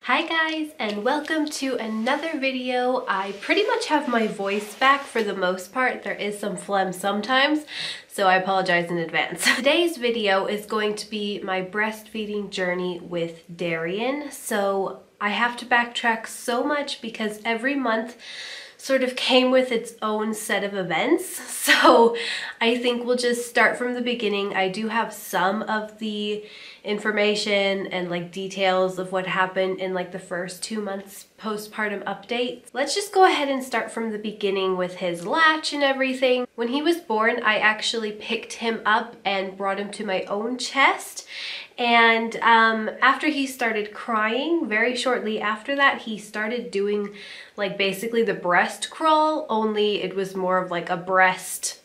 Hi guys, and welcome to another video. I pretty much have my voice back for the most part. There is some phlegm sometimes, so I apologize in advance. Today's video is going to be my breastfeeding journey with Darian. So I have to backtrack so much because every month sort of came with its own set of events. So I think we'll just start from the beginning. I do have some of the information and like details of what happened in like the first 2 months postpartum update. Let's just go ahead and start from the beginning with his latch and everything. When he was born, I actually picked him up and brought him to my own chest. And after he started crying, very shortly after that, he started doing like basically the breast crawl, only it was more of like a breast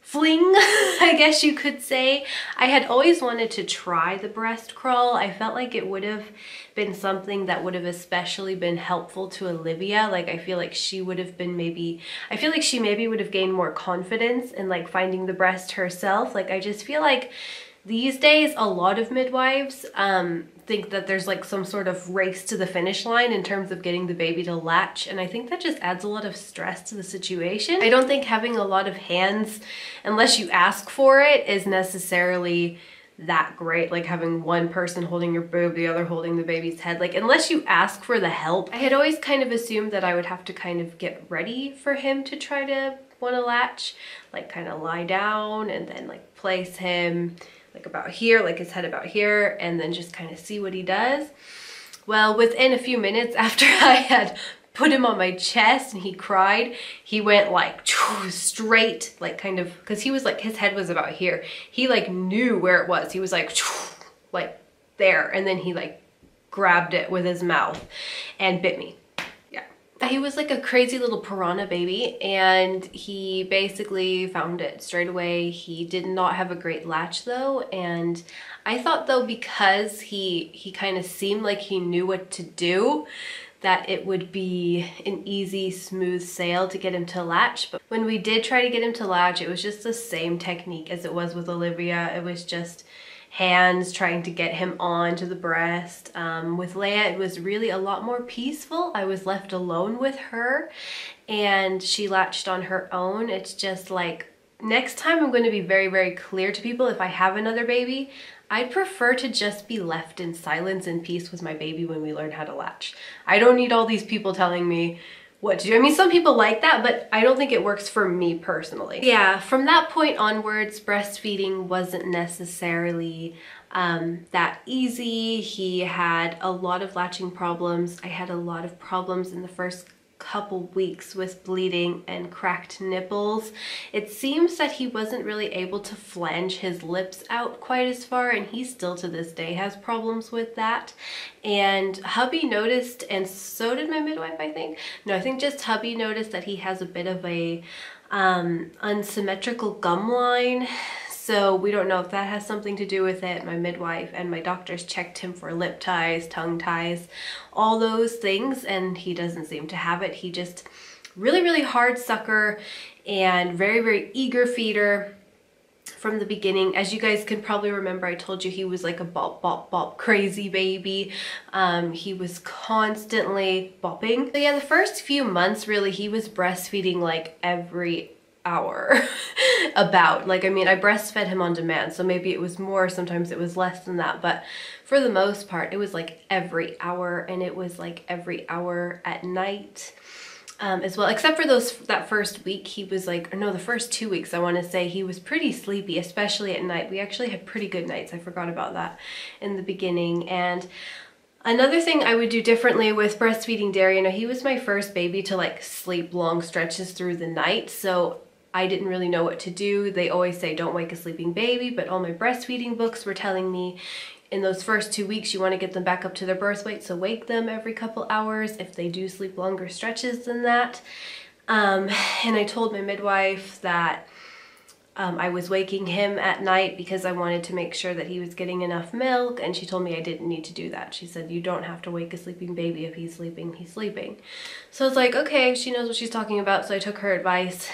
fling, I guess you could say. I had always wanted to try the breast crawl. I felt like it would have been something that would have especially been helpful to Olivia. Like I feel like she would have been I feel like she maybe would have gained more confidence in like finding the breast herself. Like I just feel like these days, a lot of midwives think that there's like some sort of race to the finish line in terms of getting the baby to latch, and I think that just adds a lot of stress to the situation. I don't think having a lot of hands, unless you ask for it, is necessarily that great. Like having one person holding your boob, the other holding the baby's head, like unless you ask for the help. I had always kind of assumed that I would have to kind of get ready for him to try to want to latch, like kind of lie down and then like place him like about here, like his head about here, and then just kind of see what he does. Well, within a few minutes after I had put him on my chest and he cried, he went like straight, like kind of, because he was like, his head was about here. He like knew where it was. He was like there, and then he like grabbed it with his mouth and bit me. He was like a crazy little piranha baby, and he basically found it straight away. He did not have a great latch though, and I thought though, because he kind of seemed like he knew what to do, that it would be an easy, smooth sail to get him to latch. But when we did try to get him to latch, it was just the same technique as it was with Olivia. It was just hands trying to get him onto the breast. With Leia, it was really a lot more peaceful. I was left alone with her and she latched on her own. It's just like, next time I'm going to be very, very clear to people. If I have another baby, I'd prefer to just be left in silence and peace with my baby when we learn how to latch. I don't need all these people telling me what to do. I mean, some people like that, but I don't think it works for me personally. Yeah, from that point onwards, breastfeeding wasn't necessarily that easy. He had a lot of latching problems. I had a lot of problems in the first couple weeks with bleeding and cracked nipples. It seems that he wasn't really able to flange his lips out quite as far, and he still to this day has problems with that. And hubby noticed, and so did my midwife, I think. No, I think just hubby noticed that he has a bit of a unsymmetrical gum line. So we don't know if that has something to do with it. My midwife and my doctors checked him for lip ties, tongue ties, all those things, and he doesn't seem to have it. He just really, really hard sucker and very, very eager feeder from the beginning. As you guys can probably remember, I told you he was like a bop, bop, bop crazy baby. He was constantly bopping. So yeah, the first few months, really, he was breastfeeding like every hour. About, like, I mean, I breastfed him on demand, so maybe it was more, sometimes it was less than that, but for the most part it was like every hour, and it was like every hour at night as well, except for that first week. He was like, or no, the first 2 weeks I want to say, he was pretty sleepy, especially at night. We actually had pretty good nights. I forgot about that in the beginning. And another thing I would do differently with breastfeeding Darian, he was my first baby to like sleep long stretches through the night, so I didn't really know what to do. They always say don't wake a sleeping baby, but all my breastfeeding books were telling me in those first 2 weeks you want to get them back up to their birth weight, so wake them every couple hours if they do sleep longer stretches than that. And I told my midwife that I was waking him at night because I wanted to make sure that he was getting enough milk, and she told me I didn't need to do that. She said, you don't have to wake a sleeping baby. If he's sleeping, he's sleeping. So I was like, okay, she knows what she's talking about, so I took her advice.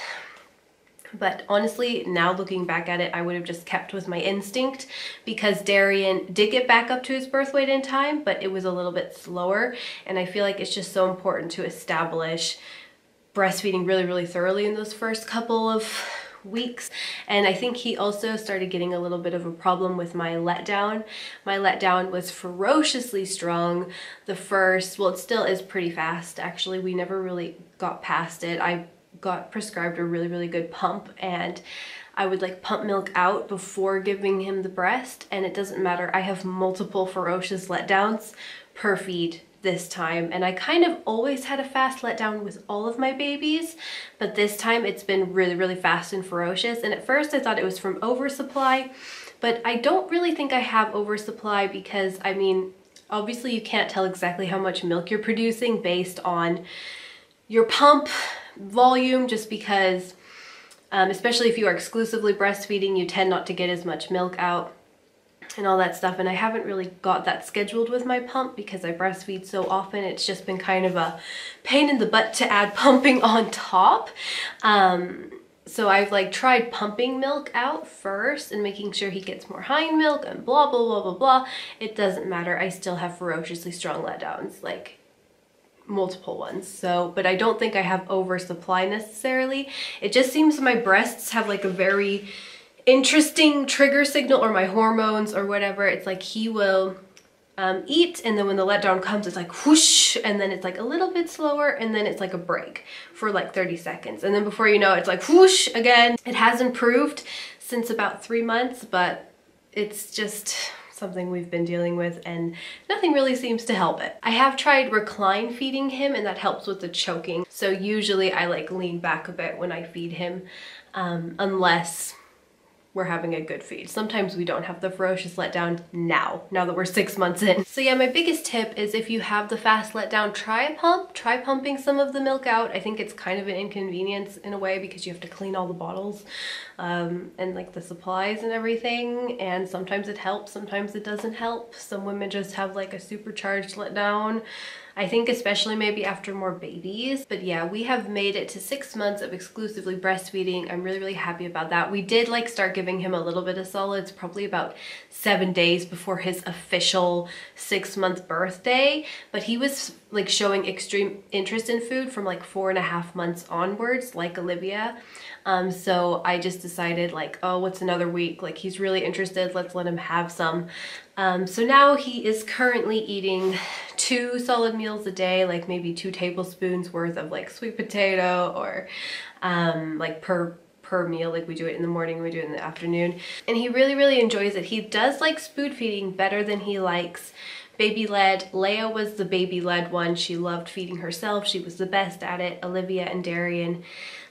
But honestly, now looking back at it, I would have just kept with my instinct, because Darian did get back up to his birth weight in time, but it was a little bit slower. And I feel like it's just so important to establish breastfeeding really, really thoroughly in those first couple of weeks. And I think he also started getting a little bit of a problem with my letdown. My letdown was ferociously strong the first, well, it still is pretty fast actually. We never really got past it. I got prescribed a really, really good pump, and I would like pump milk out before giving him the breast, and it doesn't matter. I have multiple ferocious letdowns per feed this time, and I kind of always had a fast letdown with all of my babies, but this time it's been really, really fast and ferocious. And at first I thought it was from oversupply, but I don't really think I have oversupply, because I mean, obviously you can't tell exactly how much milk you're producing based on your pump volume, just because especially if you are exclusively breastfeeding, you tend not to get as much milk out and all that stuff. And I haven't really got that scheduled with my pump because I breastfeed so often. It's just been kind of a pain in the butt to add pumping on top. So I've like tried pumping milk out first and making sure he gets more hind milk and blah, blah, blah, blah, blah. It doesn't matter. I still have ferociously strong letdowns, like multiple ones. So, but I don't think I have oversupply necessarily. It just seems my breasts have like a very interesting trigger signal, or my hormones or whatever. It's like he will eat, and then when the letdown comes, it's like whoosh, and then it's like a little bit slower, and then it's like a break for like 30 seconds. And then before you know it, it's like whoosh again. It has improved since about 3 months, but it's just something we've been dealing with, and nothing really seems to help it. I have tried recline feeding him, and that helps with the choking. So usually I like lean back a bit when I feed him, unless we're having a good feed. Sometimes we don't have the ferocious letdown now that we're 6 months in. So yeah, my biggest tip is if you have the fast letdown, try a pump, try pumping some of the milk out. I think it's kind of an inconvenience in a way, because you have to clean all the bottles and like the supplies and everything. And sometimes it helps, sometimes it doesn't help. Some women just have like a supercharged letdown. I think especially maybe after more babies. But yeah, we have made it to 6 months of exclusively breastfeeding. I'm really, really happy about that. We did like start giving him a little bit of solids probably about 7 days before his official 6-month birthday, but he was like showing extreme interest in food from like 4.5 months onwards, like Olivia. So I just decided like, oh, what's another week? Like he's really interested, let's let him have some. So now he is currently eating 2 solid meals a day, like maybe 2 tablespoons worth of like sweet potato, or like per meal. Like we do it in the morning, we do it in the afternoon. And he really, really enjoys it. He does like spoon feeding better than he likes baby led. Leia was the baby led one. She loved feeding herself. She was the best at it. Olivia and Darian,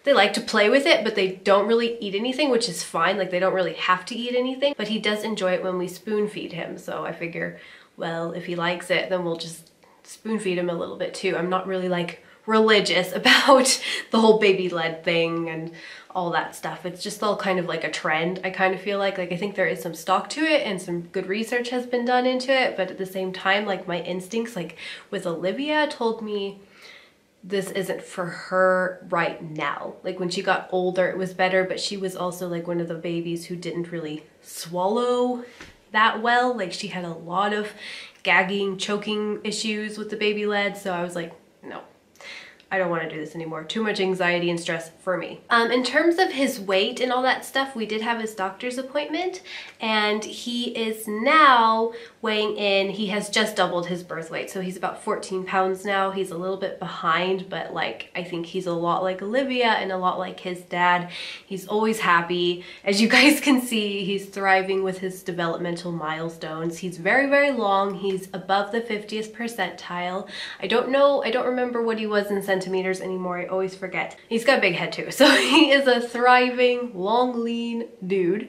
they like to play with it, but they don't really eat anything, which is fine. Like they don't really have to eat anything, but he does enjoy it when we spoon feed him. So I figure, well, if he likes it, then we'll just spoon feed him a little bit too. I'm not really like religious about the whole baby led thing and all that stuff. It's just all kind of like a trend. I kind of feel like I think there is some stock to it and some good research has been done into it, but at the same time, like my instincts, like with Olivia, told me this isn't for her right now. Like when she got older, it was better, but she was also like one of the babies who didn't really swallow that well. Like she had a lot of gagging, choking issues with the baby led. So I was like, no, I don't want to do this anymore. Too much anxiety and stress for me. In terms of his weight and all that stuff, we did have his doctor's appointment, and he is now weighing in. He has just doubled his birth weight, so he's about 14 pounds now. He's a little bit behind, but like I think he's a lot like Olivia and a lot like his dad. He's always happy. As you guys can see, he's thriving with his developmental milestones. He's very, very long. He's above the 50th percentile. I don't remember what he was in centimeters anymore. I always forget. He's got a big head too, so he is a thriving, long, lean dude,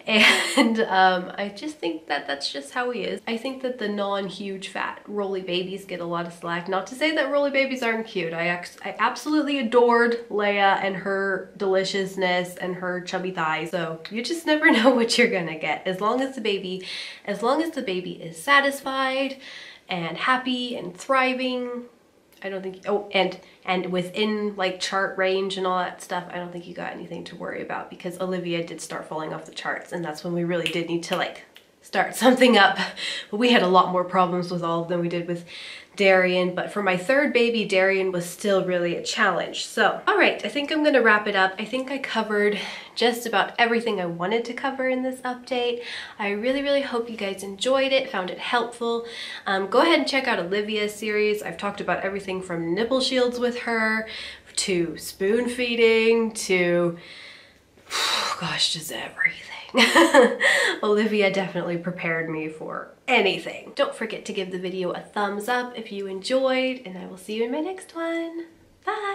and I just think that that's just how he is. I think that the non-huge fat roly babies get a lot of slack. Not to say that roly babies aren't cute. I absolutely adored Leia and her deliciousness and her chubby thighs. So you just never know what you're gonna get. As long as the baby is satisfied and happy and thriving, I don't think, oh, and within like chart range and all that stuff, I don't think you got anything to worry about, because Olivia did start falling off the charts, and that's when we really did need to like start something up. But we had a lot more problems with all of them we did with Darian, but for my third baby, Darian was still really a challenge. So, all right, I think I'm gonna wrap it up. I think I covered just about everything I wanted to cover in this update. I really, really hope you guys enjoyed it, found it helpful. Go ahead and check out Olivia's series. I've talked about everything from nipple shields with her, to spoon feeding, to, gosh, just everything. Olivia definitely prepared me for anything. Don't forget to give the video a thumbs up if you enjoyed, and I will see you in my next one. Bye!